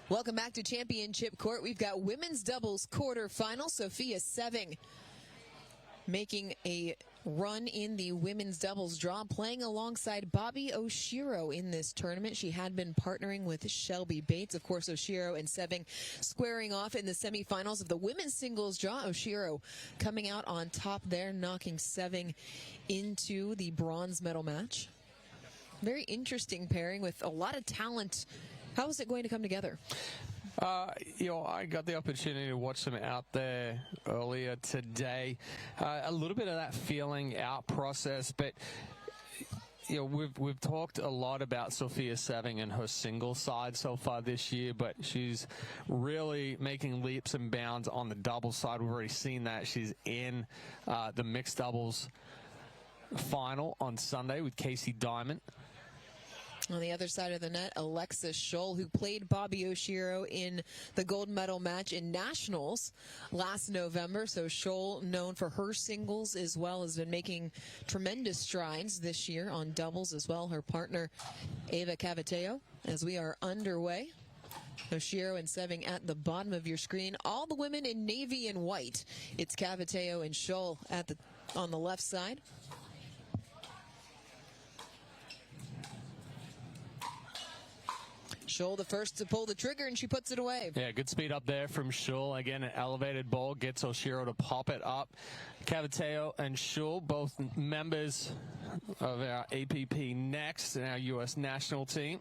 Welcome back to Championship Court. We've got women's doubles quarterfinal. Sofia Seving making a run in the women's doubles draw, playing alongside Bobbi Oshiro in this tournament. She had been partnering with Shelby Bates. Of course, Oshiro and Seving squaring off in the semifinals of the women's singles draw. Oshiro coming out on top there, knocking Seving into the bronze medal match. Very interesting pairing with a lot of talent. How is it going to come together? I got the opportunity to watch them out there earlier today. A little bit of that feeling out process, but we've talked a lot about Sofia Seving and her single side so far this year, but she's really making leaps and bounds on the double side. We've already seen that. She's in the mixed doubles final on Sunday with Casey Diamond. On the other side of the net, Alexis Schull, who played Bobbi Oshiro in the gold medal match in Nationals last November. So Schull, known for her singles as well, has been making tremendous strides this year on doubles as well. Her partner, Ava Cavataio, as we are underway. Oshiro and Seving at the bottom of your screen. All the women in navy and white. It's Cavataio and Schull on the left side. Schull the first to pull the trigger, and she puts it away. Yeah, good speed up there from Schull. Again, an elevated ball gets Oshiro to pop it up. Cavataio and Schull, both members of our APP Next and our U.S. national team.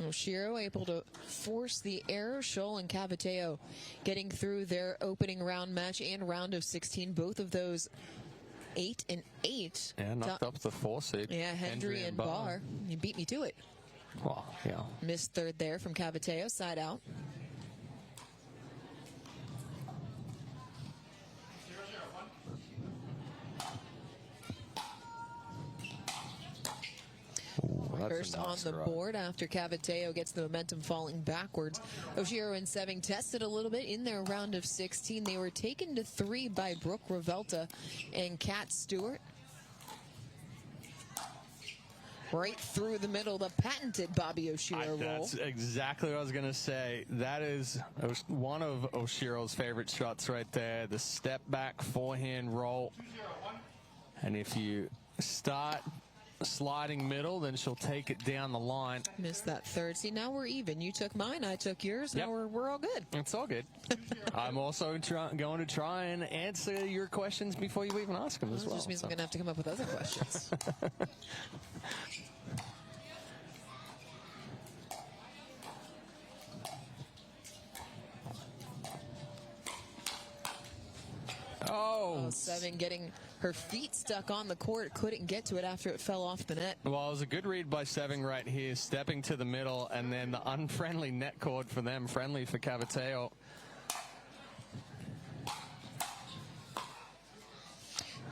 Oshiro able to force the error. Schull and Cavataio getting through their opening round match and round of 16. Both of those 8 and 8. Yeah, knocked up the 4 seed. Yeah, Hendry and Barr. You beat me to it. Well, yeah. Missed third there from Cavataio, side out. First on the board after Cavataio gets the momentum falling backwards. Oshiro and Seving tested a little bit in their round of 16. They were taken to 3 by Brooke Revelta and Kat Stewart. Right through the middle, the patented Bobbi Oshiro roll. That's exactly what I was going to say. That is one of Oshiro's favorite shots right there. The step back forehand roll. And if you start sliding middle, then she'll take it down the line. Missed that third. See, now we're even. You took mine, I took yours. Yep. Now we're all good. It's all good. I'm also going to try and answer your questions before you even ask them as well. It just means I'm going to have to come up with other questions. Oh, Seving getting her feet stuck on the court, couldn't get to it after it fell off the net. Well, it was a good read by Seving right here, stepping to the middle, and then the unfriendly net cord for them, friendly for Cavataio.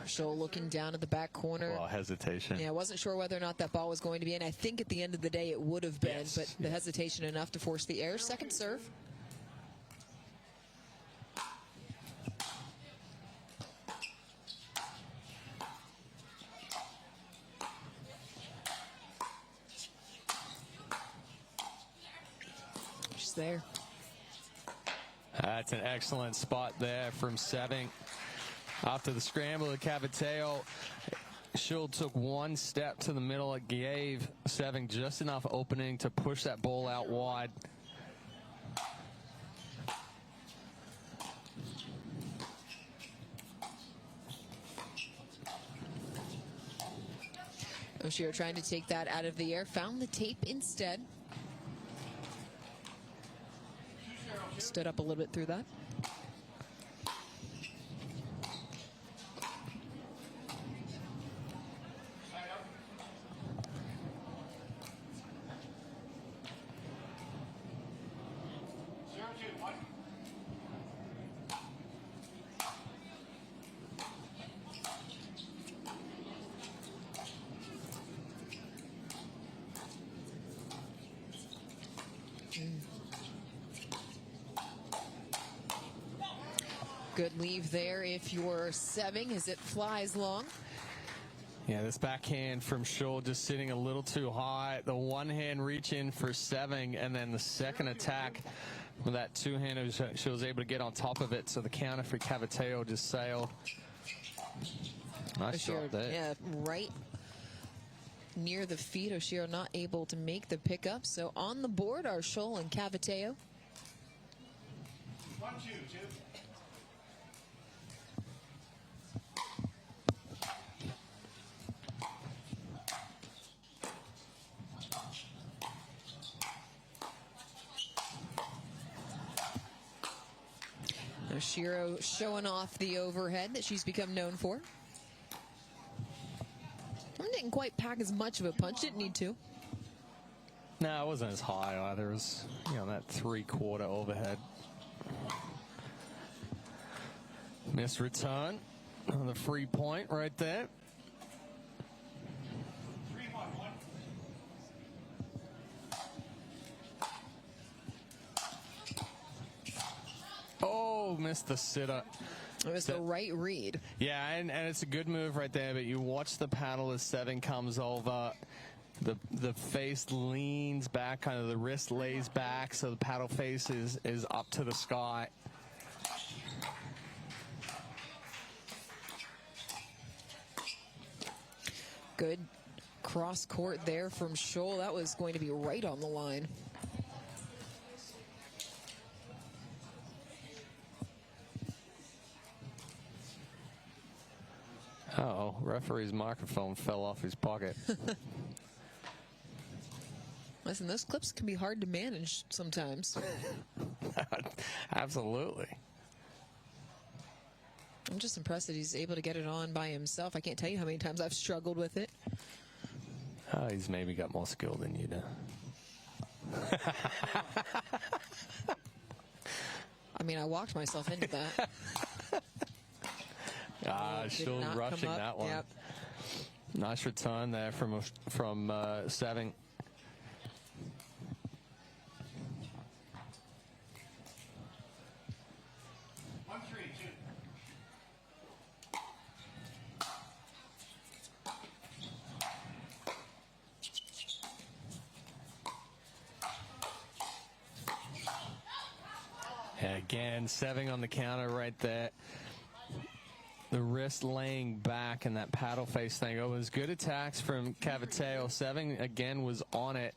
Schull looking down at the back corner. Well, hesitation. Yeah, I wasn't sure whether or not that ball was going to be in. I think at the end of the day it would have been, yes, but the hesitation enough to force the error. Second serve. There. That's an excellent spot there from Seving. After the scramble of Cavataio, Schull took one step to the middle. It gave Seving just enough opening to push that ball out wide. Oshiro trying to take that out of the air, found the tape instead. Stood up a little bit through that. Good leave there if you're serving as it flies long. Yeah, this backhand from Schull just sitting a little too high. The one hand reach in for serving, and then the second attack with that two-hander, she was able to get on top of it. So the counter for Cavataio just sailed. Nice shot there. Yeah, right near the feet. Oshiro not able to make the pickup. So on the board are Schull and Cavataio. 1-2. Oshiro showing off the overhead that she's become known for. Didn't quite pack as much of a punch. Didn't need to. No, it wasn't as high either. It was, that 3/4 overhead. Missed return on the free point right there. 3-1-1. Oh, missed the sitter. It was the right read. Yeah, and it's a good move right there, but you watch the paddle as Seven comes over. The face leans back, kind of the wrist lays back, so the paddle face is up to the sky. Good cross court there from Schull. That was going to be right on the line. Uh-oh, referee's microphone fell off his pocket. Listen, those clips can be hard to manage sometimes. Absolutely. I'm just impressed that he's able to get it on by himself. I can't tell you how many times I've struggled with it. Oh, he's maybe got more skill than you do. I mean, I walked myself into that. Still rushing that one. Yep. Nice return there from Seving. Again, Seving on the counter right there. The wrist laying back and that paddle face thing. Oh, it was good attacks from Cavataio. Seving again was on it.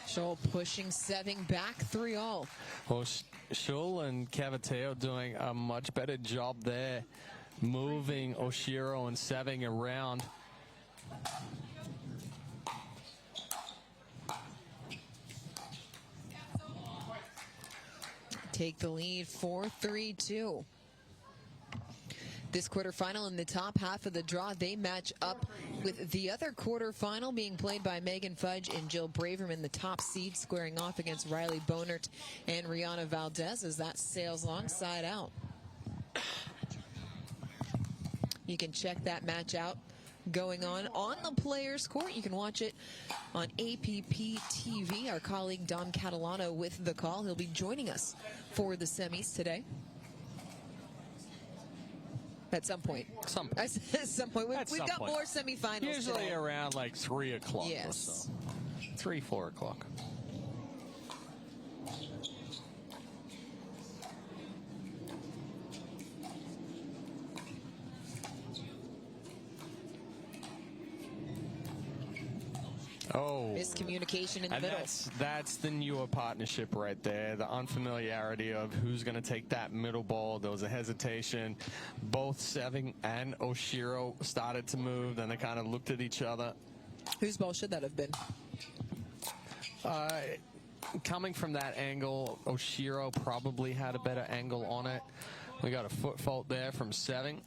Schull pushing Seving back 3-all. Well, Schull and Cavataio doing a much better job there, moving Oshiro and Seving around. Take the lead 4-3-2. This quarterfinal in the top half of the draw, they match up with the other quarterfinal being played by Megan Fudge and Jill Braverman, the top seed, squaring off against Riley Bonert and Rihanna Valdez as that sails long side out. You can check that match out going on the Players Court. You can watch it on APP TV. Our colleague Dom Catalano with the call. He'll be joining us for the semis today. At some point. At some point. We've got more semifinals Usually today. Around like 3 o'clock yes. or so. 3, 4 o'clock. Oh. Miscommunication in the middle. That's the newer partnership right there. The unfamiliarity of who's going to take that middle ball. There was a hesitation. Both Seving and Oshiro started to move. Then they kind of looked at each other. Whose ball should that have been? coming from that angle, Oshiro probably had a better angle on it. We got a foot fault there from Seving.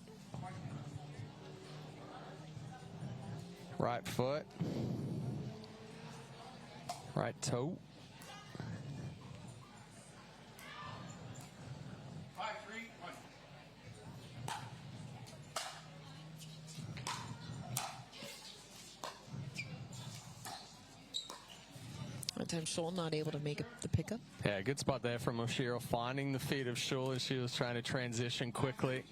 Right foot. Right toe. 5-3-1. That time Schull not able to make the pickup. Yeah, good spot there from Oshiro, finding the feet of Schull as she was trying to transition quickly.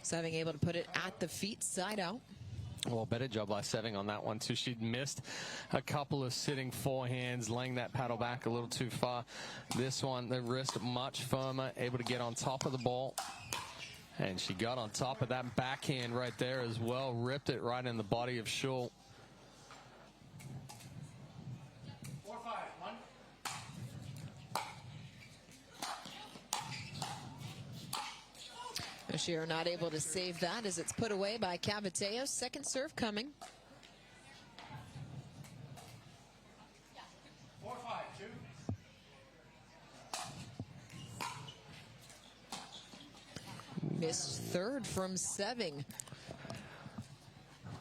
Seving able to put it at the feet, side out. Well, better job by Seving on that one, too. She'd missed a couple of sitting forehands, laying that paddle back a little too far. This one, the wrist much firmer, able to get on top of the ball. And she got on top of that backhand right there as well, ripped it right in the body of Schull. 4-5-1. Oshiro not able to save that as it's put away by Cavataio. Second serve coming. 4-5-2. Missed third from Seving.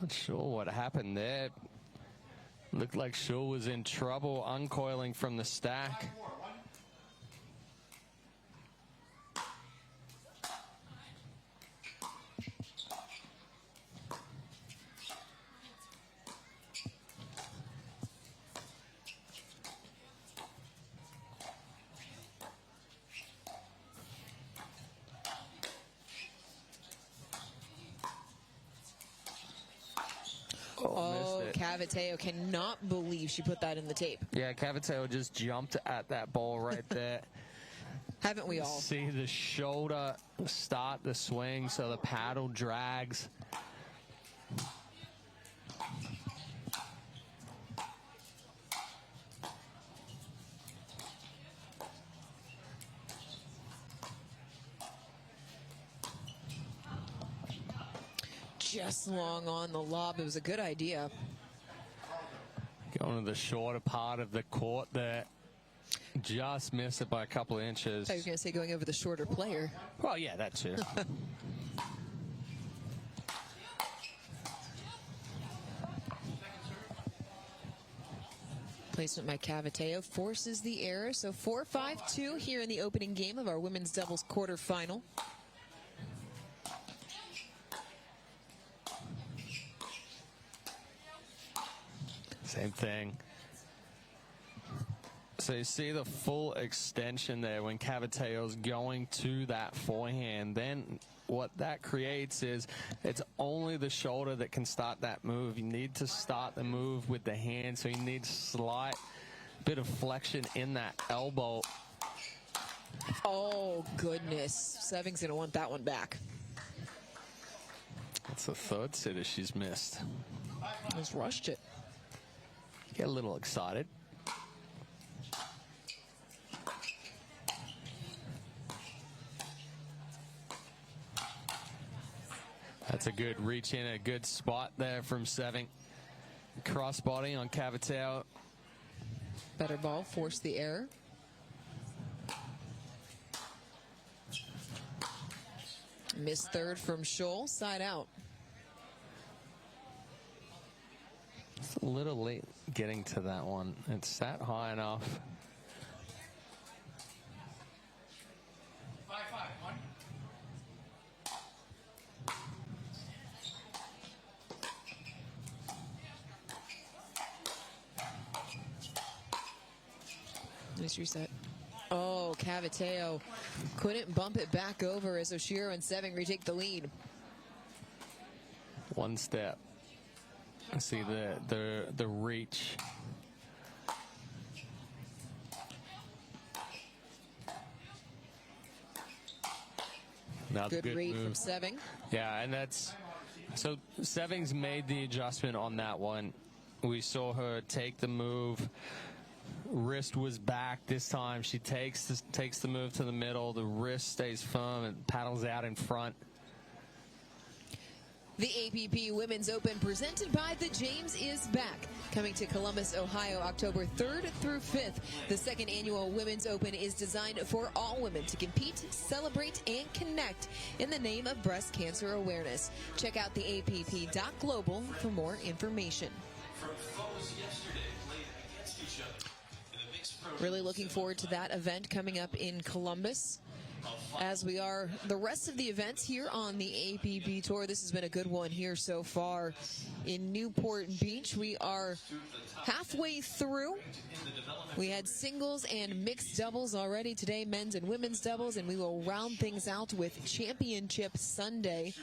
Not sure what happened there. Looked like Schull was in trouble uncoiling from the stack. 5-4-1. Oh, Cavataio cannot believe she put that in the tape. Yeah, Cavataio just jumped at that ball right there. Haven't we all? See the shoulder start the swing, so the paddle drags. Just long on the lob. It was a good idea. Going to the shorter part of the court there. Just missed it by a couple of inches. I was going to say going over the shorter player. Well, yeah, that too. Placement by Cavataio forces the error. So 4-5-2 here in the opening game of our women's doubles quarterfinal. Same thing. So you see the full extension there when Cavataio's going to that forehand. Then what that creates is it's only the shoulder that can start that move. You need to start the move with the hand, so you need slight bit of flexion in that elbow. Oh, goodness. Seving's going to want that one back. That's the third sitter she's missed. Just rushed it. Get a little excited. That's a good reach in, a good spot there from Seving. Crossbody on Cavataio. Better ball, force the error. Missed third from Schull, side out. It's a little late getting to that one. It sat high enough. 5-5-1. Nice reset. Oh, Cavataio couldn't bump it back over as Oshiro and Seving retake the lead. One step. See the reach. Now Good read move from Seving. Yeah, and that's so Seving's made the adjustment on that one. We saw her take the move, wrist was back this time. She takes the move to the middle. The wrist stays firm and paddles out in front. The APP Women's Open presented by The James is back. Coming to Columbus, Ohio, October 3rd through 5th. The second annual Women's Open is designed for all women to compete, celebrate, and connect in the name of breast cancer awareness. Check out the APP.global for more information. Really looking forward to that event coming up in Columbus, as we are the rest of the events here on the APP Tour. This has been a good one here so far in Newport Beach. We are halfway through. We had singles and mixed doubles already today, men's and women's doubles, and we will round things out with Championship Sunday.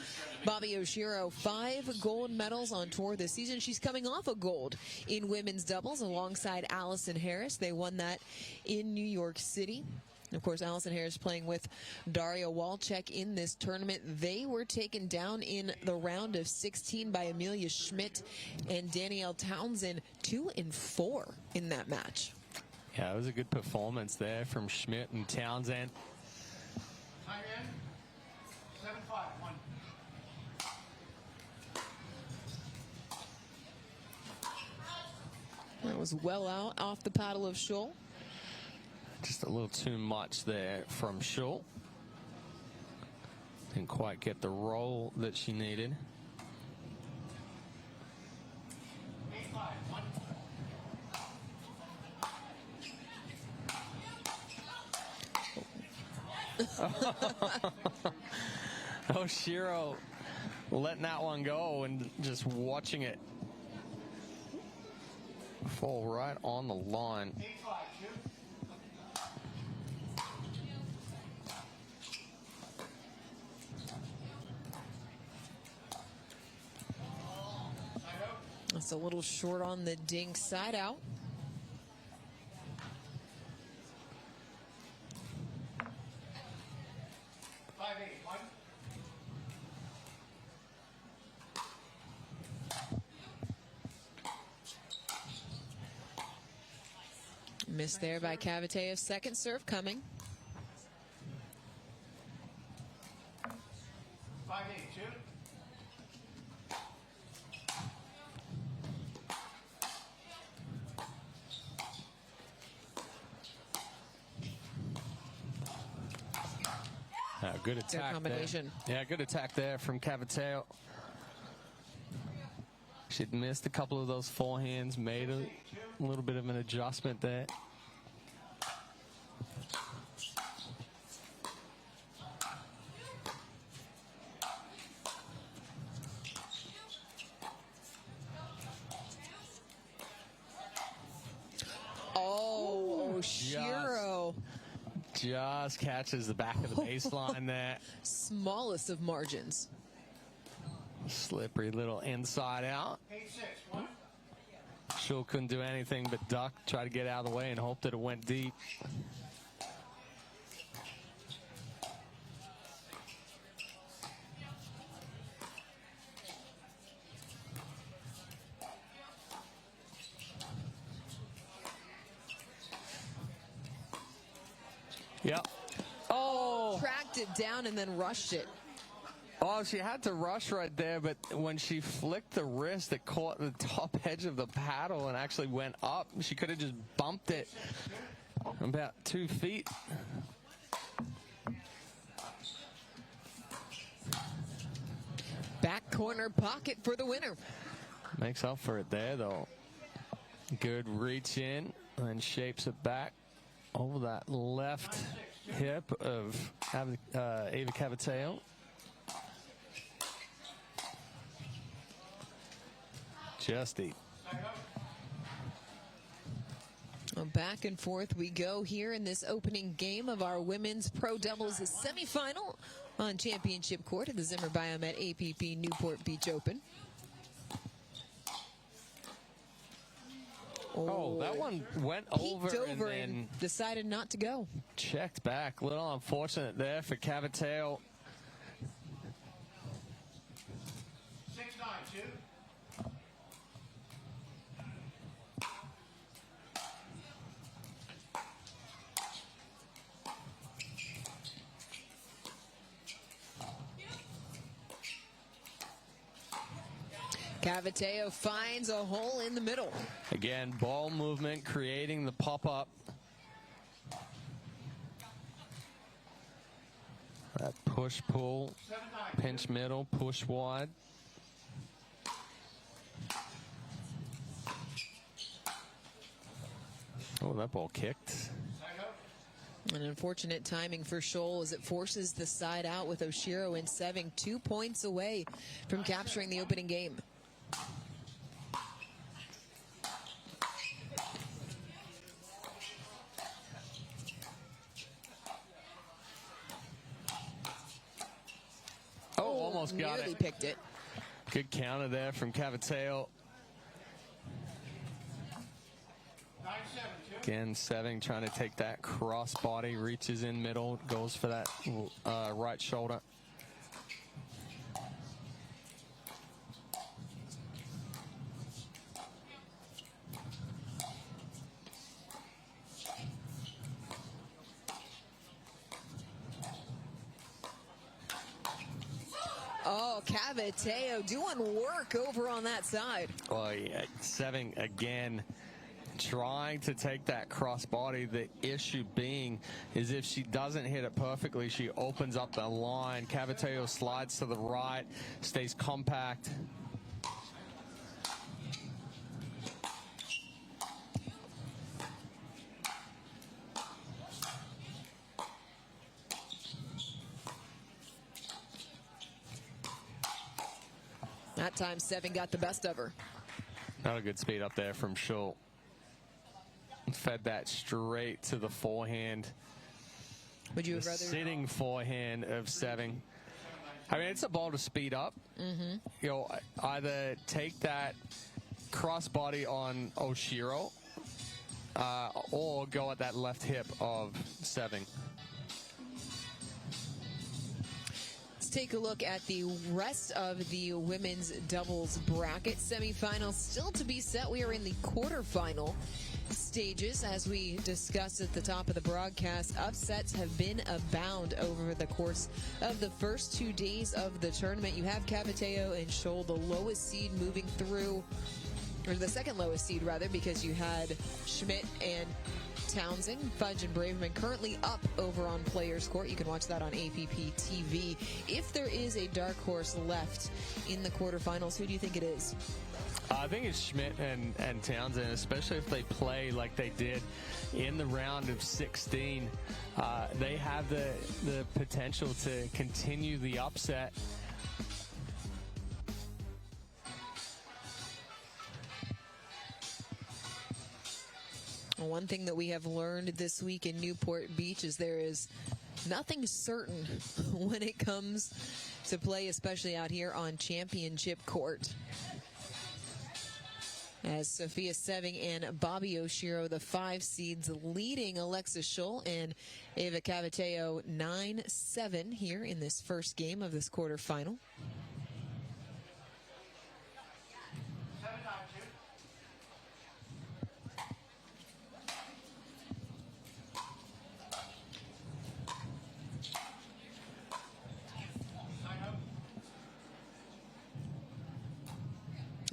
Bobbi Oshiro, 5 gold medals on tour this season. She's coming off a gold in women's doubles alongside Allison Harris. They won that in New York City. Of course, Allison Harris playing with Daria Walczak in this tournament. They were taken down in the round of 16 by Amelia Schmidt and Danielle Townsend, 2 and 4 in that match. Yeah, it was a good performance there from Schmidt and Townsend. Time in. 7-5. 1. That was well out off the paddle of Schull. Just a little too much there from Schull. Didn't quite get the roll that she needed. 8-5. 1. Oshiro letting that one go and just watching it fall right on the line. 8-5. 2. That's a little short on the dink, side out. Missed there by Cavataio. Second serve coming. 5-8. 2. Good attack combination. There. Yeah, good attack there from Cavataio. She'd missed a couple of those forehands, made a little bit of an adjustment there. Oh, Oshiro. Just catches the back of the baseline there. Smallest of margins. Slippery little inside out. 8-6. 1. Schull couldn't do anything but duck, try to get out of the way and hope that it went deep. Yep. Oh! Tracked it down and then rushed it. Oh, she had to rush right there, but when she flicked the wrist, it caught the top edge of the paddle and actually went up. She could have just bumped it about 2 feet. Back corner pocket for the winner. Makes up for it there, though. Good reach in and shapes it back over that left hip of Ava Cavataio. Just deep. Well, back and forth we go here in this opening game of our women's pro doubles semifinal on championship court at the Zimmer Biomet APP Newport Beach Open. Oh, that one went over and then decided not to go. Checked back. A little unfortunate there for Cavataio. 6-9. 2. Cavataio finds a hole in the middle. Again, ball movement, creating the pop-up. That push-pull, pinch middle, push wide. Oh, that ball kicked. An unfortunate timing for Schull as it forces the side out with Oshiro in 7, 2 points away from capturing the opening game. Oh, almost got nearly it. Picked it. Good counter there from Cavataio. 9-7, 2. Again, Seving trying to take that cross body, reaches in middle, goes for that right shoulder. Oh, Cavataio doing work over on that side. Oh, yeah. Seving again trying to take that cross body. The issue being is if she doesn't hit it perfectly, she opens up the line. Cavataio slides to the right, stays compact. That time, Seving got the best of her. Not a good speed up there from Schull. Fed that straight to the forehand. Would you The rather sitting forehand of Seving. I mean, it's a ball to speed up. You know, either take that cross body on Oshiro or go at that left hip of Seving. Let's take a look at the rest of the women's doubles bracket. Semifinals still to be set. We are in the quarterfinal stages. As we discussed at the top of the broadcast, upsets have been abound over the course of the first 2 days of the tournament. You have Cavataio and Schull, the lowest seed, moving through, or the second lowest seed rather, because you had Schmidt and Townsend, Fudge and Braverman currently up over on Players Court. You can watch that on APP TV. If there is a dark horse left in the quarterfinals, who do you think it is? I think it's Schmidt and Townsend, especially if they play like they did in the round of 16. They have the potential to continue the upset. One thing that we have learned this week in Newport Beach is there is nothing certain when it comes to play, especially out here on championship court. As Sofia Seving and Bobbi Oshiro, the 5 seeds, leading Alexa Schull and Ava Cavataio 9-7 here in this first game of this quarterfinal. 7-9, 2.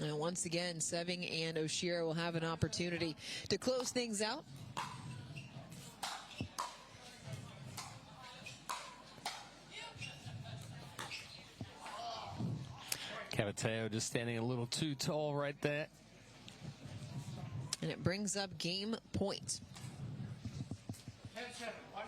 And once again, Seving and Oshiro will have an opportunity to close things out. Cavataio just standing a little too tall right there. And it brings up game point. 10-7, 1.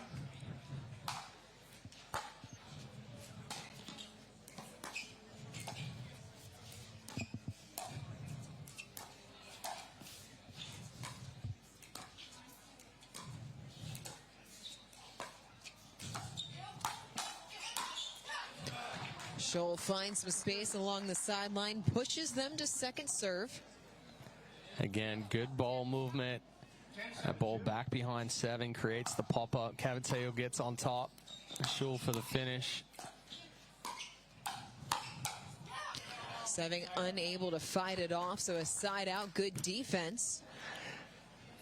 Schull finds some space along the sideline, pushes them to second serve. Again, good ball movement. That ball back behind Seving creates the pop-up. Cavataio gets on top. Schull for the finish. Seving unable to fight it off, so a side out, good defense.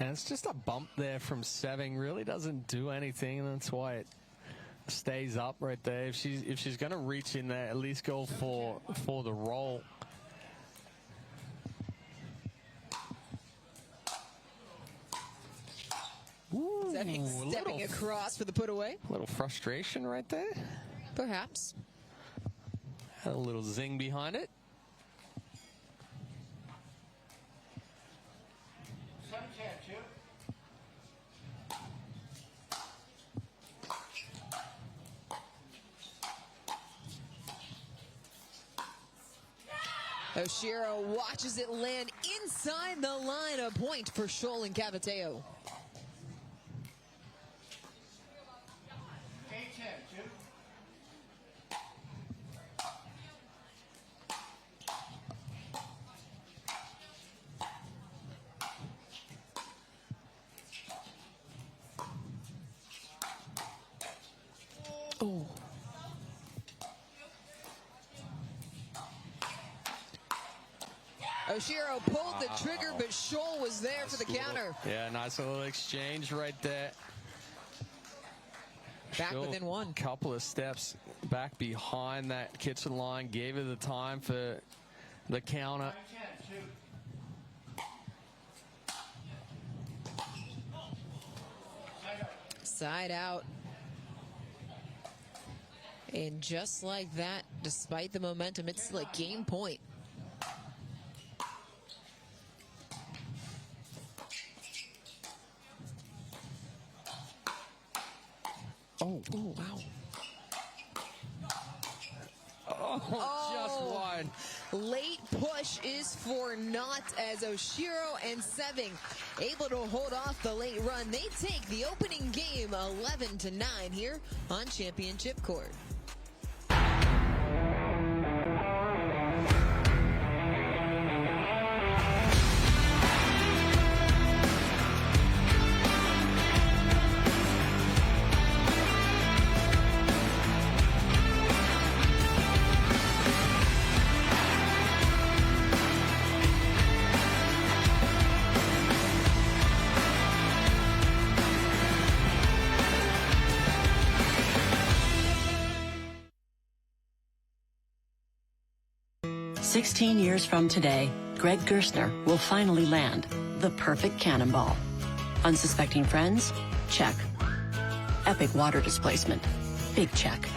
And it's just a bump there from Seving. Really doesn't do anything, and that's why it stays up right there. If she's going to reach in there, at least go for the roll. Ooh, Stepping across for the put away. A little frustration right there. Perhaps. Had a little zing behind it. 7-10, 2. Oshiro watches it land inside the line. A point for Schull and Cavataio. 8-10, 2. Oh. Oshiro pulled the trigger, but Schull was there for the counter. Yeah, nice little exchange right there. Back Schull, within one. Couple of steps back behind that kitchen line, gave it the time for the counter. 9-10, 2. Side out. And just like that, despite the momentum, it's still a game point. Oh, wow. Just one. Late push is for naught as Oshiro and Seving able to hold off the late run. They take the opening game 11-9 here on Championship Court. "16 years from today, Greg Gerstner will finally land the perfect cannonball. Unsuspecting friends? Check. Epic water displacement? Big check.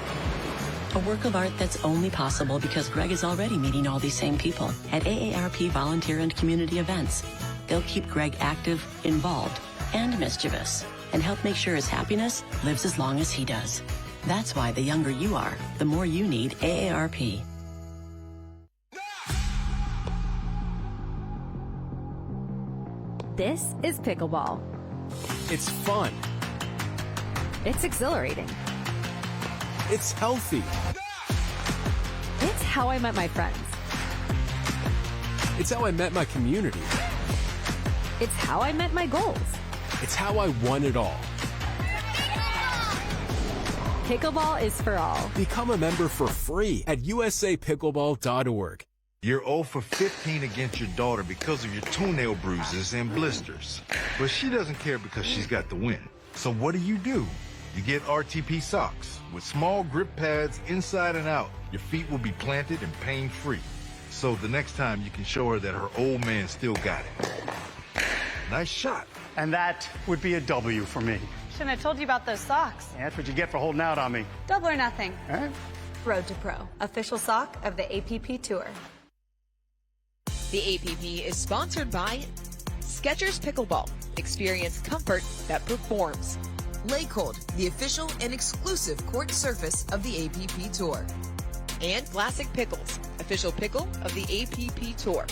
A work of art that's only possible because Greg is already meeting all these same people at AARP volunteer and community events. They'll keep Greg active, involved, and mischievous, and help make sure his happiness lives as long as he does. That's why the younger you are, the more you need AARP. This is pickleball. It's fun. It's exhilarating. It's healthy. It's how I met my friends. It's how I met my community. It's how I met my goals. It's how I won it all. Pickleball is for all. Become a member for free at usapickleball.org. You're 0 for 15 against your daughter because of your toenail bruises and blisters. But she doesn't care because she's got the win. So what do? You get RTP socks with small grip pads inside and out. Your feet will be planted and pain-free. So the next time you can show her that her old man still got it. Nice shot. And that would be a W for me. Shouldn't have told you about those socks. Yeah, that's what you get for holding out on me. Double or nothing. All right. Road to Pro, official sock of the APP Tour. The APP is sponsored by Skechers Pickleball. Experience comfort that performs. Lay Cold, the official and exclusive court surface of the APP Tour. And Classic Pickles, official pickle of the APP Tour.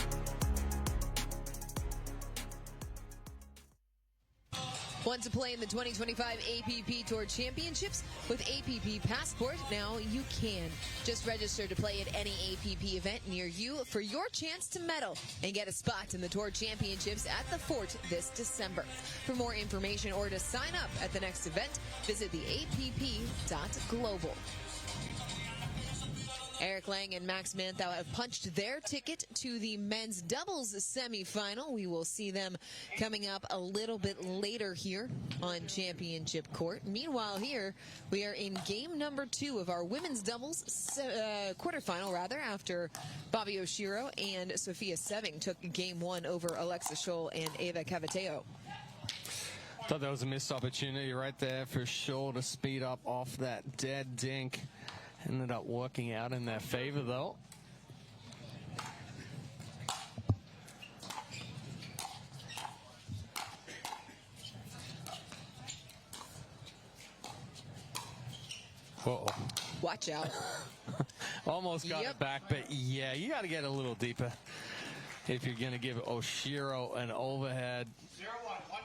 Want to play in the 2025 APP Tour Championships with APP Passport? Now you can. Just register to play at any APP event near you for your chance to medal and get a spot in the Tour Championships at the Fort this December. For more information or to sign up at the next event, visit theapp.global. Eric Lang and Max Manthau have punched their ticket to the men's doubles semifinal. We will see them coming up a little bit later here on Championship Court. Meanwhile, here we are in game number 2 of our women's doubles quarterfinal, after Bobbi Oshiro and Sofia Seving took game 1 over Alexa Schull and Ava Cavataio. Thought that was a missed opportunity right there for Schull to speed up off that dead dink. Ended up working out in their favor, though. Uh-oh. Watch out. Almost got it back, but yeah, you got to get a little deeper if you're going to give Oshiro an overhead. 0-1-1.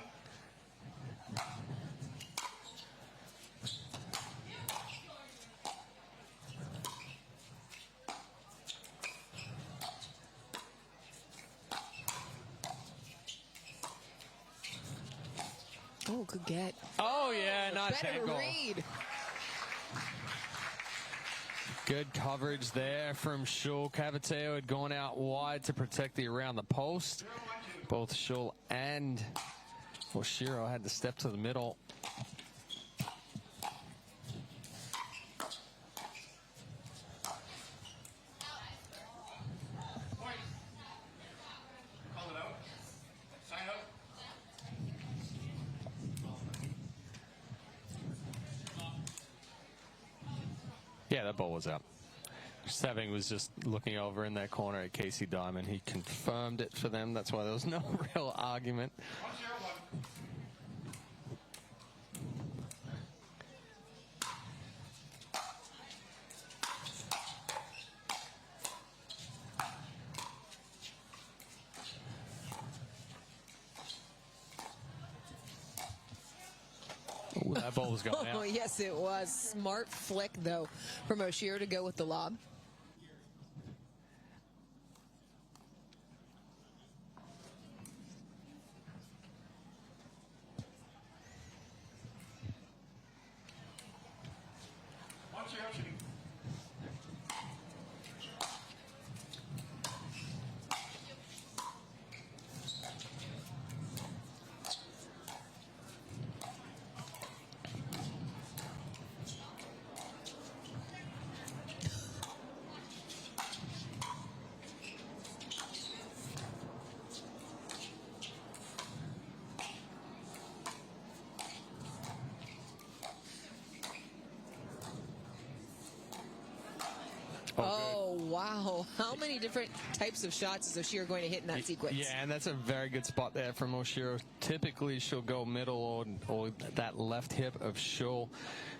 Oh, good get. Oh, yeah, nice Better angle. read. Good coverage there from Schull. Cavataio had gone out wide to protect the around the post. Both Schull and Oshiro had to step to the middle. Call it out. Sign up. Yeah, that ball was out. Seving was just looking over in that corner at Casey Diamond. He confirmed it for them. That's why there was no real argument. 1-0-1. Ooh, that ball was going out. Oh, yes, it was. Smart flick, though, from Oshiro to go with the lob. Oh, wow. How many different types of shots is Oshiro going to hit in that sequence? Yeah, and that's a very good spot there from Oshiro. Typically, she'll go middle or that left hip of Schull.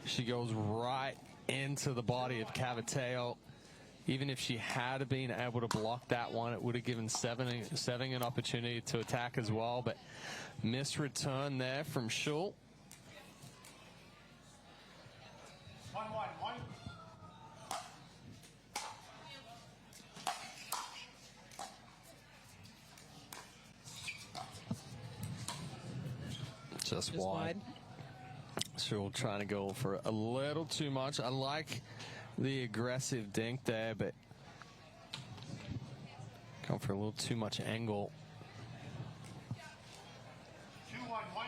She goes right into the body of Cavataio. Even if she had been able to block that one, it would have given Seving an opportunity to attack as well. But missed return there from Schull. 1-1-1. Just wide. Schull trying to go for a little too much. I like the aggressive dink there, but going for a little too much angle. 2-1-1.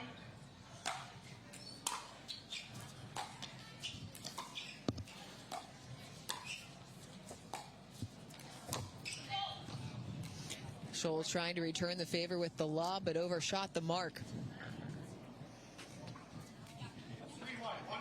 Schull trying to return the favor with the lob, but overshot the mark. 3-1-1.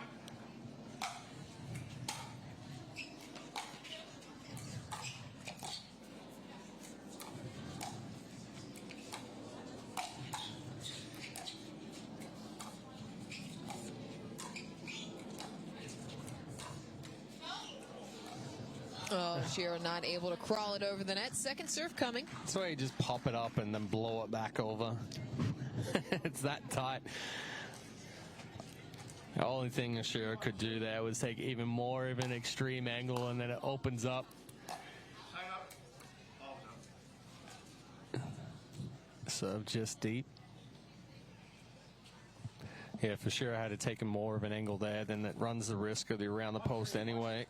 Oh, Oshiro not able to crawl it over the net. Second serve coming. That's why you just pop it up and then blow it back over. It's that tight. The only thing Oshiro could do there was take even more of an extreme angle, and then it opens up. Sign up. Serve just deep. Yeah, for sure I had to take more of an angle there, then that runs the risk of the around the post anyway.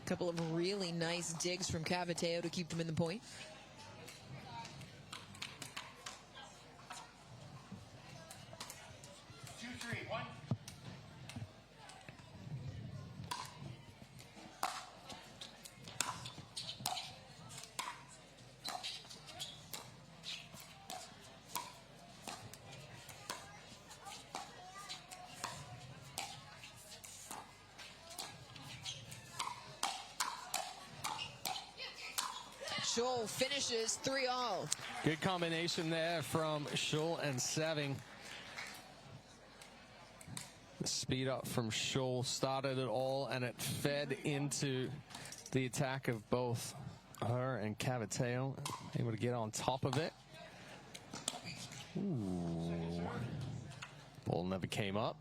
Couple of really nice digs from Cavataio to keep them in the point. Schull finishes 3-all. Good combination there from Schull and Seving. The speed up from Schull started it all, and it fed into the attack of both her and Cavataio. Able to get on top of it. Ooh. Ball never came up.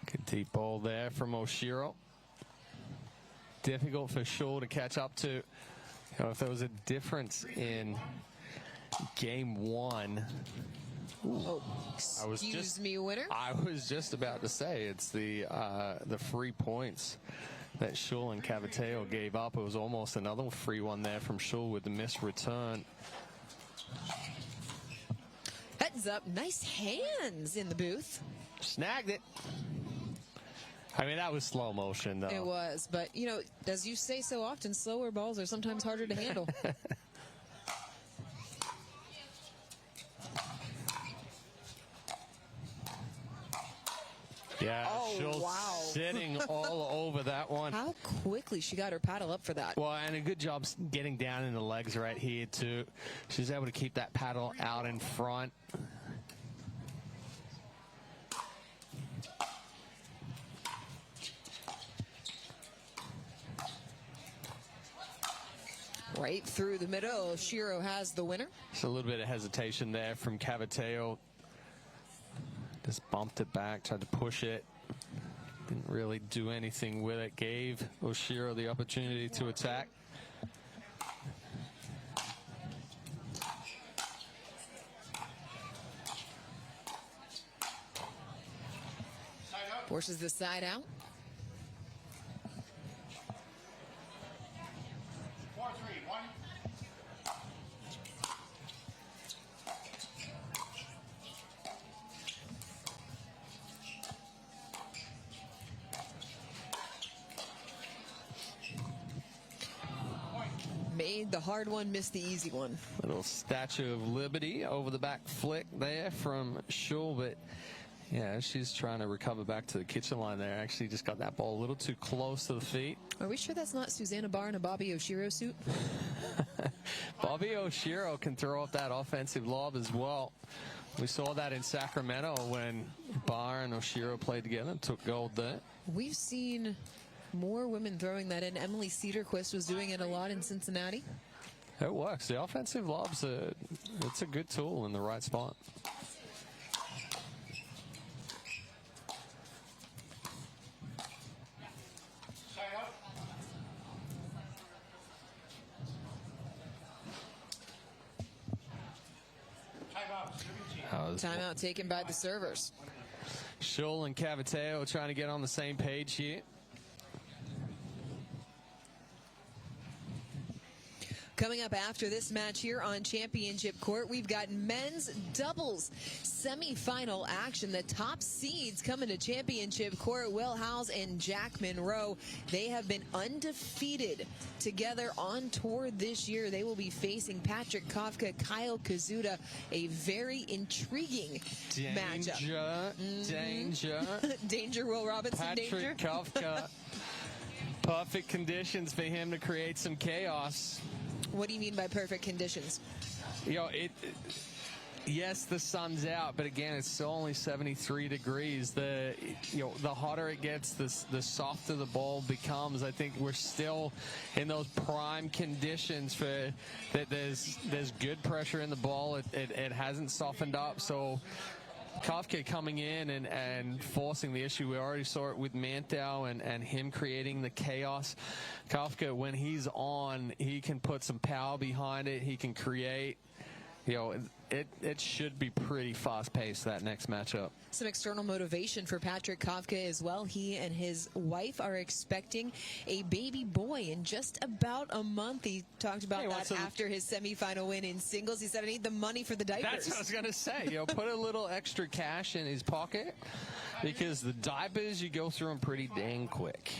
Good deep ball there from Oshiro. Difficult for Schull to catch up to. You know, if there was a difference in game one. Oh, excuse me, winner. I was just about to say it's the free points that Schull and Cavataio gave up. It was almost another free one there from Schull with the missed return. Heads up, nice hands in the booth. Snagged it. I mean, that was slow motion, though. It was, but, you know, as you say so often, slower balls are sometimes harder to handle. Yeah, oh, Schull wow. sitting all over that one. How quickly she got her paddle up for that. Well, and a good job getting down in the legs right here, too. She's able to keep that paddle out in front. Right through the middle, Oshiro has the winner. Just a little bit of hesitation there from Cavataio. Just bumped it back, tried to push it. Didn't really do anything with it. Gave Oshiro the opportunity to attack. Forces the side out. 4-3-1. Made the hard one, missed the easy one. Little Statue of Liberty over the back flick there from Schull, but yeah, she's trying to recover back to the kitchen line there. Actually just got that ball a little too close to the feet. Are we sure that's not Susanna Barr in a Bobbi Oshiro suit? Bobbi Oshiro can throw up that offensive lob as well. We saw that in Sacramento when Barr and Oshiro played together and took gold there. We've seen more women throwing that in. Emily Cedarquist was doing it a lot in Cincinnati. It works. The offensive lob's it's a good tool in the right spot. Timeout taken by the servers. Schull and Cavataio trying to get on the same page here. Coming up after this match here on Championship Court, we've got men's doubles semifinal action. The top seeds coming to Championship Court, Will Howes and Jack Monroe. They have been undefeated together on tour this year. They will be facing Patrick Kafka, Kyle Kazuda, a very intriguing matchup. Danger. Danger, Will Robinson, Patrick danger. Kafka. Perfect conditions for him to create some chaos. What do you mean by perfect conditions? You know, yes, the sun's out, but again, it's still only 73 degrees. The hotter it gets, the softer the ball becomes. I think we're still in those prime conditions for that. There's good pressure in the ball. It hasn't softened up, so Kafka coming in and forcing the issue. We already saw it with Manthau and him creating the chaos. Kafka, when he's on, he can put some power behind it. He can create. You know, it should be pretty fast-paced, that next matchup. Some external motivation for Patrick Kafka as well. He and his wife are expecting a baby boy in just about a month. He talked about that after his semifinal win in singles. He said, I need the money for the diapers. That's what I was going to say. You know, put a little extra cash in his pocket because the diapers, you go through them pretty dang quick.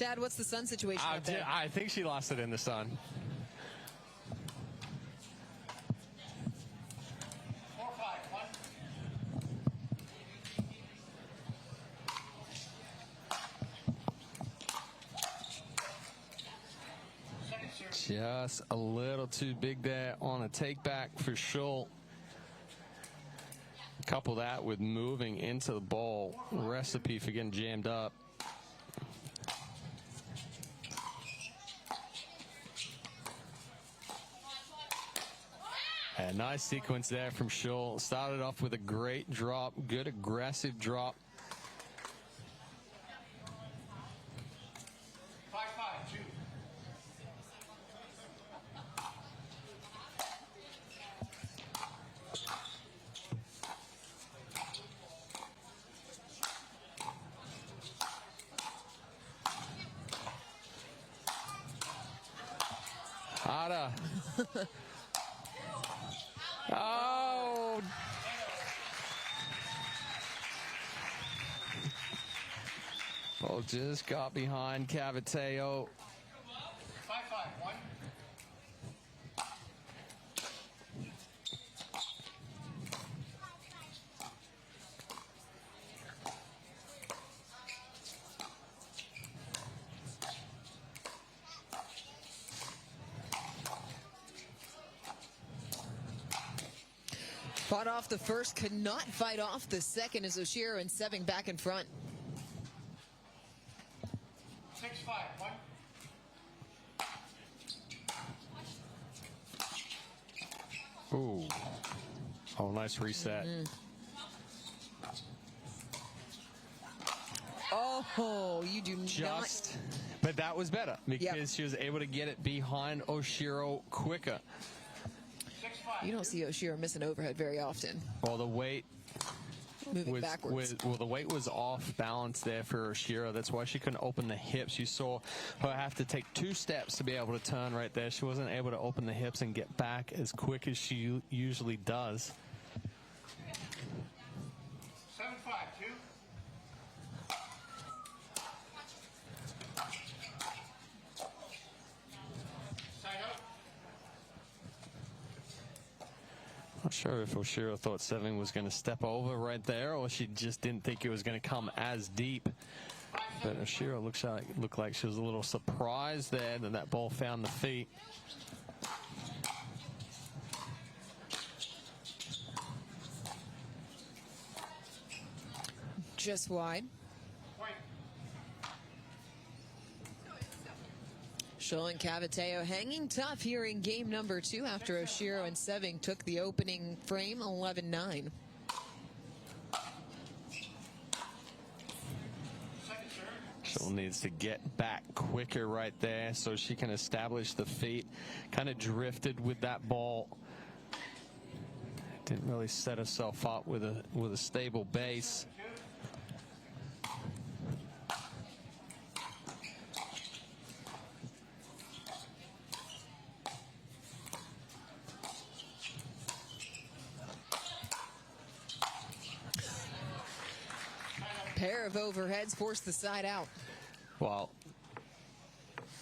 Chad, what's the sun situation out there? I think she lost it in the sun. 4-5, 1. Second serve. Just a little too big there on a take back for Schull. Couple that with moving into the ball. Recipe for getting jammed up. A nice sequence there from Schull. Started off with a great drop, good aggressive drop. 5-5, 2. Harder. Oh. Ball just got behind Cavataio. 5-5, 1. Fought off the first, could not fight off the second as Oshiro and Seving back in front. 6-5, 1. Ooh. Oh, nice reset. Oh, you do Just, but that was better because she was able to get it behind Oshiro quicker. 6-5. You don't see Oshiro miss an overhead very often. Well, the weight Moving backwards. the weight was off balance there for Oshiro. That's why she couldn't open the hips. You saw her have to take 2 steps to be able to turn right there. She wasn't able to open the hips and get back as quick as she usually does. 7-5, 2. Side out. Not sure if Oshiro thought Seving was going to step over right there, or she just didn't think it was going to come as deep. But Oshiro looked like she was a little surprised there that that ball found the feet. Just wide. Schull and Cavataio hanging tough here in game number 2 after Oshiro and Seving took the opening frame 11-9. Schull needs to get back quicker right there so she can establish the feet. Kind of drifted with that ball. Didn't really set herself up with a stable base. Pair of overheads forced the side out. Well,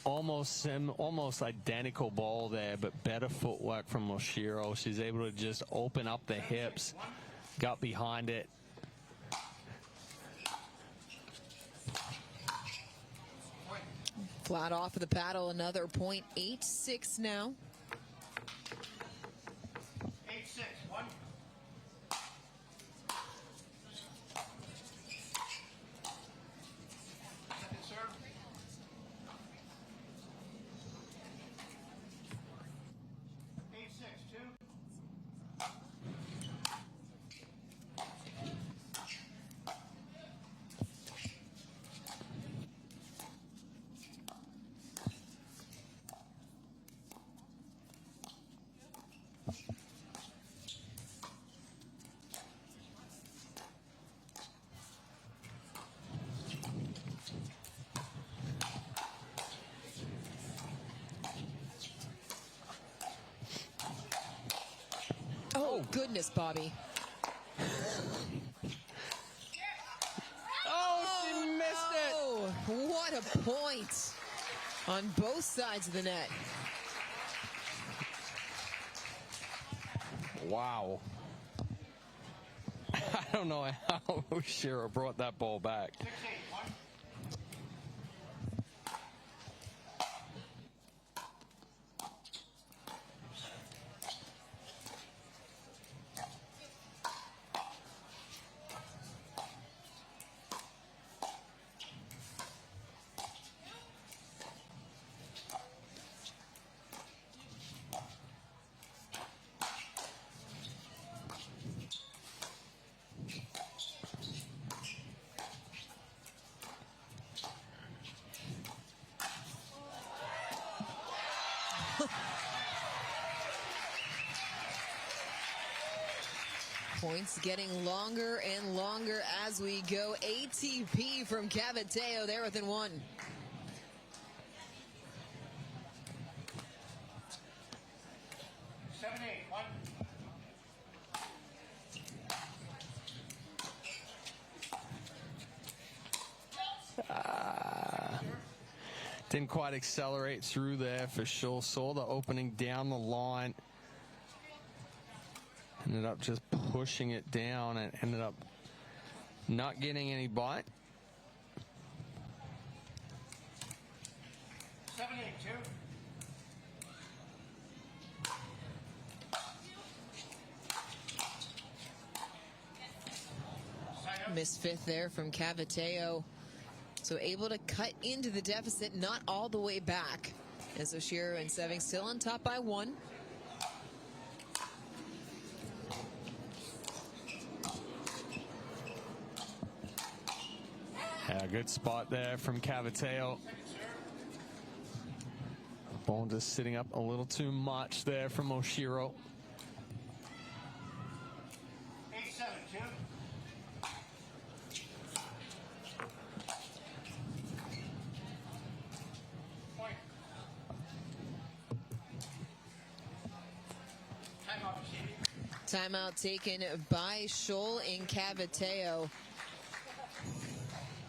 almost identical ball there, but better footwork from Oshiro. She's able to just open up the hips, got behind it. Flat off of the paddle, another point. 8-6 now. 8-6, 1. Second serve. 8-6, 2. Oh, goodness, Bobbi. Oh, she missed it. Oh, what a a point on both sides of the net. Wow. I don't know how Oshiro brought that ball back. 6-8, 1. Points getting longer and longer as we go. ATP from Cavataio there within one. Didn't quite accelerate through there for Schull. Saw the opening down the line. Ended up just pushing it down and ended up not getting any bite. 7-8, 2. Missed fifth there from Cavataio. So able to cut into the deficit, not all the way back. As Oshiro and Seving still on top by one. Yeah, good spot there from Cavataio. Ball just sitting up a little too much there from Oshiro. 8-7, 2. Point. Timeout taken by Schull in Cavataio.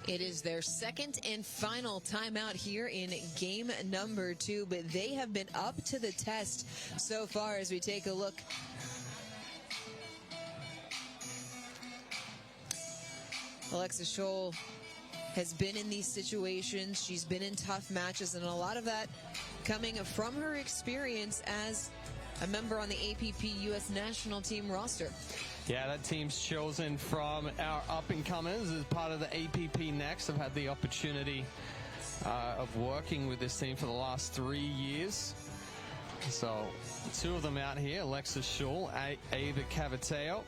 It is their second and final timeout here in game number 2, but they have been up to the test so far as we take a look. Alexa Schull has been in these situations. She's been in tough matches, and a lot of that coming from her experience as a member on the APP U.S. national team roster. Yeah, that team's chosen from our up-and-comers as part of the APP Next. I've had the opportunity of working with this team for the last 3 years. So, two of them out here, Alexa Schull, Ava Cavataio.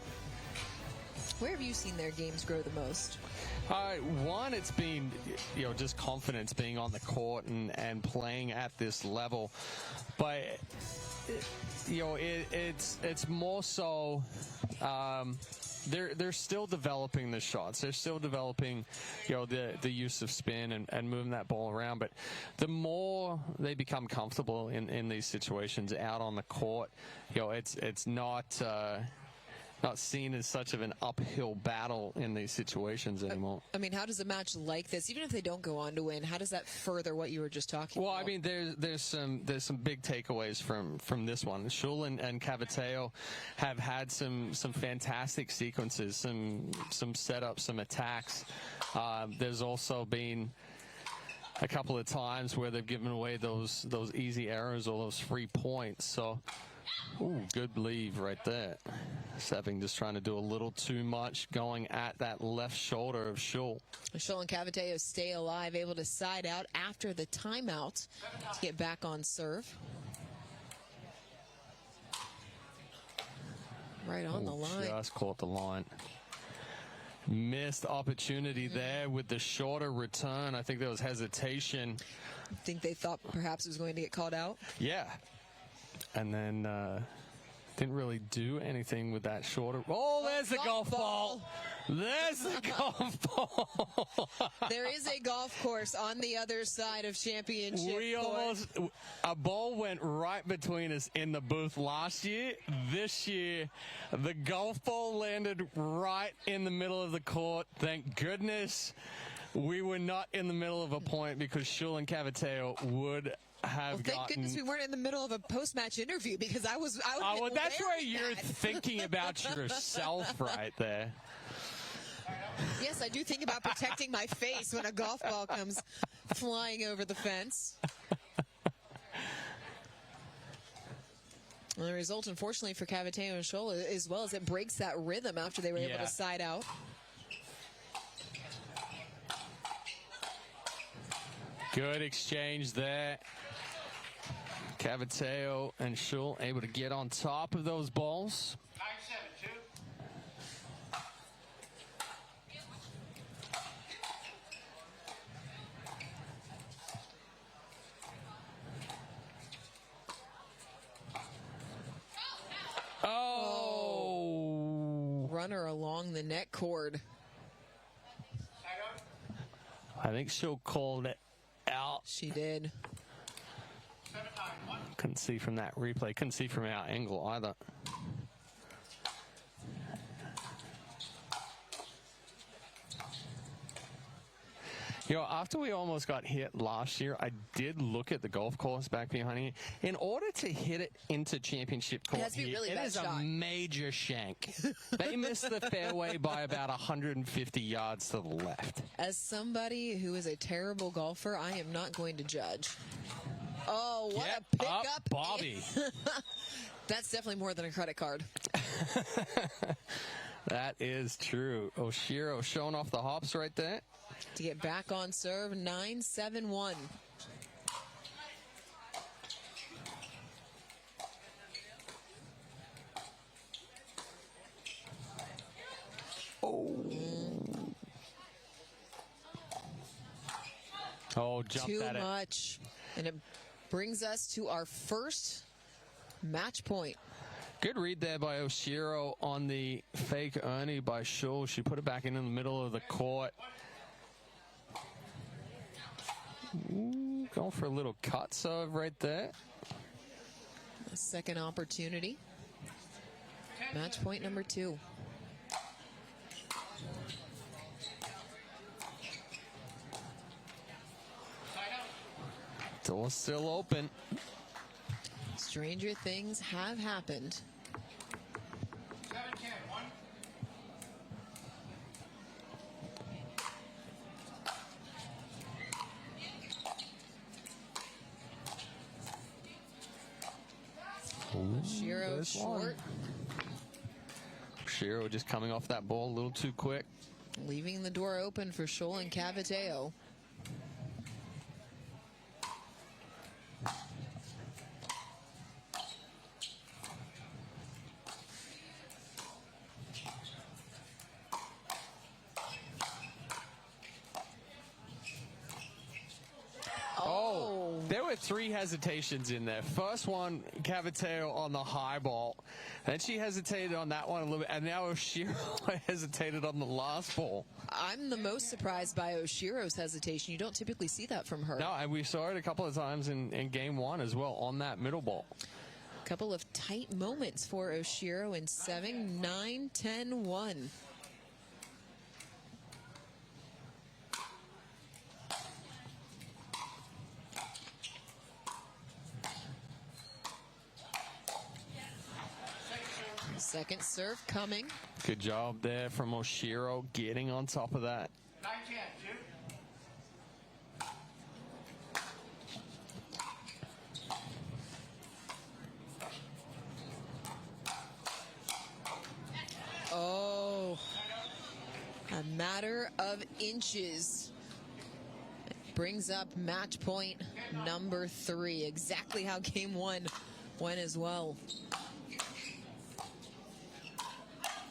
Where have you seen their games grow the most? One, it's been, just confidence being on the court and playing at this level. But, it's more so they're still developing the shots. They're still developing, the use of spin and moving that ball around. But the more they become comfortable in these situations out on the court, it's not seen as such of an uphill battle in these situations anymore. I mean, how does a match like this, even if they don't go on to win, how does that further what you were just talking about? Well, I mean, there's some big takeaways from this one. Schull and Cavataio have had some fantastic sequences, some setups, some attacks. There's also been a couple of times where they've given away those easy errors or those free points. So, ooh, good leave right there. Seving just trying to do a little too much, going at that left shoulder of Schull. Schull and Cavataio stay alive, able to side out after the timeout to get back on serve. Right on the line. Just caught the line. Missed opportunity there with the shorter return. I think there was hesitation. Think they thought perhaps it was going to get called out? Yeah. And then didn't really do anything with that shorter. Oh, there's the golf ball. There's the golf ball. There is a golf course on the other side of championship court. A ball went right between us in the booth last year. This year, the golf ball landed right in the middle of the court. Thank goodness We were not in the middle of a point because Schull and Cavataio would have Thank goodness we weren't in the middle of a post-match interview because I was well, that's where you're bad. thinking about yourself right there. Yes, I do think about protecting my face when a golf ball comes flying over the fence. Well, the result, unfortunately, for Cavataio and Schull, as well as it breaks that rhythm after they were able to side out. Good exchange there. Cavataio and Schull able to get on top of those balls. 9-7, 2. Oh! Runner along the net cord. I think Schull called it out. She did. Couldn't see from that replay. Couldn't see from our angle either. You know, after we almost got hit last year, I did look at the golf course back behind here. In order to hit it into championship court here, it is a major shank. They missed the fairway by about 150 yards to the left. As somebody who is a terrible golfer, I am not going to judge. Oh, what a pickup. Bobbi. That's definitely more than a credit card. That is true. Oshiro showing off the hops right there. To get back on serve, 9-7-1. Oh, jumped Too at it. much. And it brings us to our first match point. Good read there by Oshiro on the fake Ernie by Schull. She put it back in the middle of the court. Ooh, going for a little cut serve right there. A second opportunity. Match point number 2. Door's still open. Stranger things have happened. 7-10, 1. Oshiro short. Oshiro just coming off that ball a little too quick. Leaving the door open for Schull and Cavataio. There were 3 hesitations in there. First one, Cavataio on the high ball. Then she hesitated on that one a little bit. And now Oshiro hesitated on the last ball. I'm the most surprised by Oshiro's hesitation. You don't typically see that from her. No, and we saw it a couple of times in game 1 as well on that middle ball. A couple of tight moments for Oshiro in 7, 9, 10, 1. Second serve coming. Good job there from Oshiro getting on top of that. 9-10, 2. Oh, a matter of inches. Brings up match point number 3. Exactly how game 1 went as well.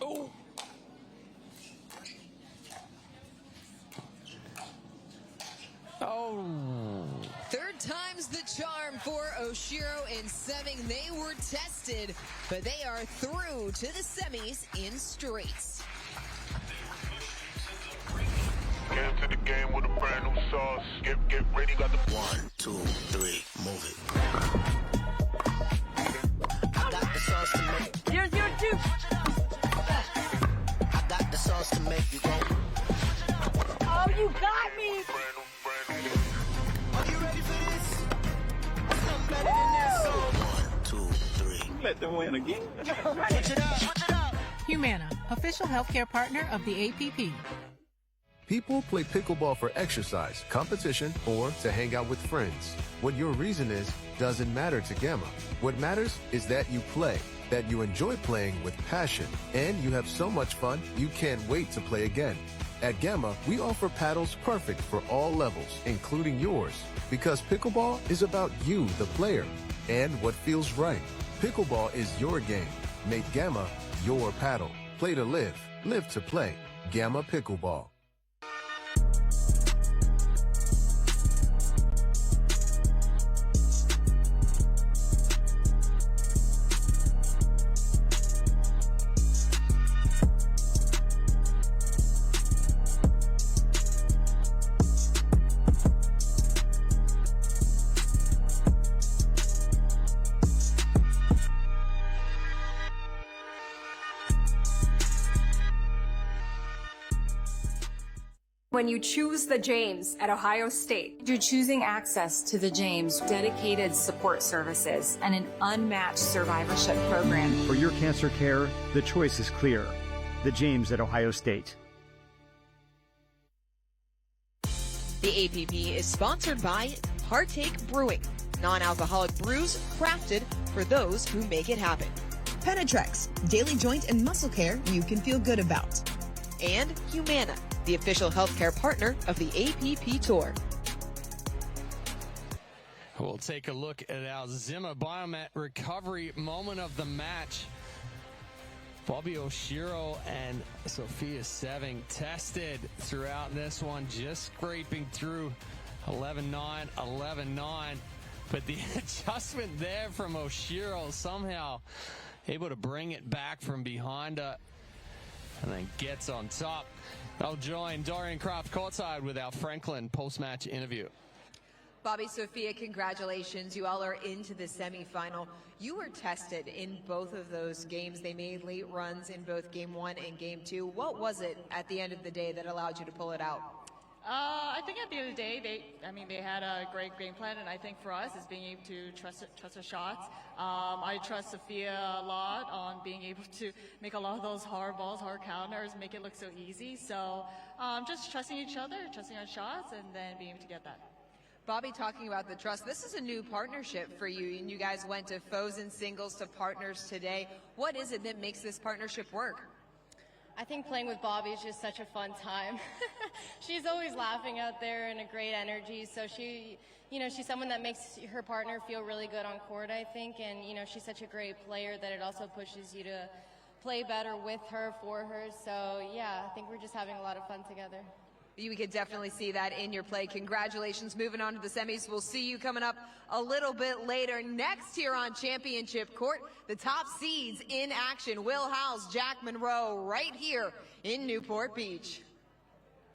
Oh. Oh. Third time's the charm for Oshiro in 7. They were tested, but they are through to the semis in straights. Get into the game with a brand new sauce. Get ready, got the 1, 2, 3, move it. I got the sauce to make. 0-0-2. I got the sauce to make you go. Oh, you got me. let them win again. Switch it up, switch it up. Humana, official healthcare partner of the APP. People play pickleball for exercise, competition, or to hang out with friends. What your reason is doesn't matter to Gamma. What matters is that you play, that you enjoy playing with passion, and you have so much fun you can't wait to play again. At Gamma, we offer paddles perfect for all levels, including yours, because pickleball is about you, the player, and what feels right. Pickleball is your game. Make Gamma your paddle. Play to live, live to play. Gamma Pickleball. When you choose the James at Ohio State, you're choosing access to the James, dedicated support services, and an unmatched survivorship program. For your cancer care, the choice is clear. The James at Ohio State. The APP is sponsored by Partake Brewing, non-alcoholic brews crafted for those who make it happen. Penetrex, daily joint and muscle care you can feel good about. And Humana, the official healthcare partner of the APP Tour. We'll take a look at our Zimmer Biomet recovery moment of the match. Bobbi Oshiro and Sofia Seving tested throughout this one, just scraping through 11-9, 11-9. But the adjustment there from Oshiro, somehow able to bring it back from behind her and then gets on top. I'll join Dorian Kraft courtside with our Franklin post-match interview. Bobbi, Sofia, congratulations. You all are into the semifinal. You were tested in both of those games. They made late runs in both game 1 and game 2. What was it at the end of the day that allowed you to pull it out? I think at the end of the day, they had a great game plan, and I think for us is being able to trust our shots. I trust Sofia a lot on being able to make a lot of those hard balls, hard counters, make it look so easy. So just trusting each other, trusting our shots, and then being able to get that. Bobbi, talking about the trust, this is a new partnership for you, and you guys went to foes and singles to partners today. What is it that makes this partnership work? I think playing with Bobbi is just such a fun time. She's always laughing out there and a great energy. So she's someone that makes her partner feel really good on court, I think. And, she's such a great player that it also pushes you to play better with her, for her. So, yeah, I think we're just having a lot of fun together. You could definitely see that in your play. Congratulations. Moving on to the semis. We'll see you coming up a little bit later. Next here on Championship Court, the top seeds in action. Will House, Jack Monroe, right here in Newport Beach.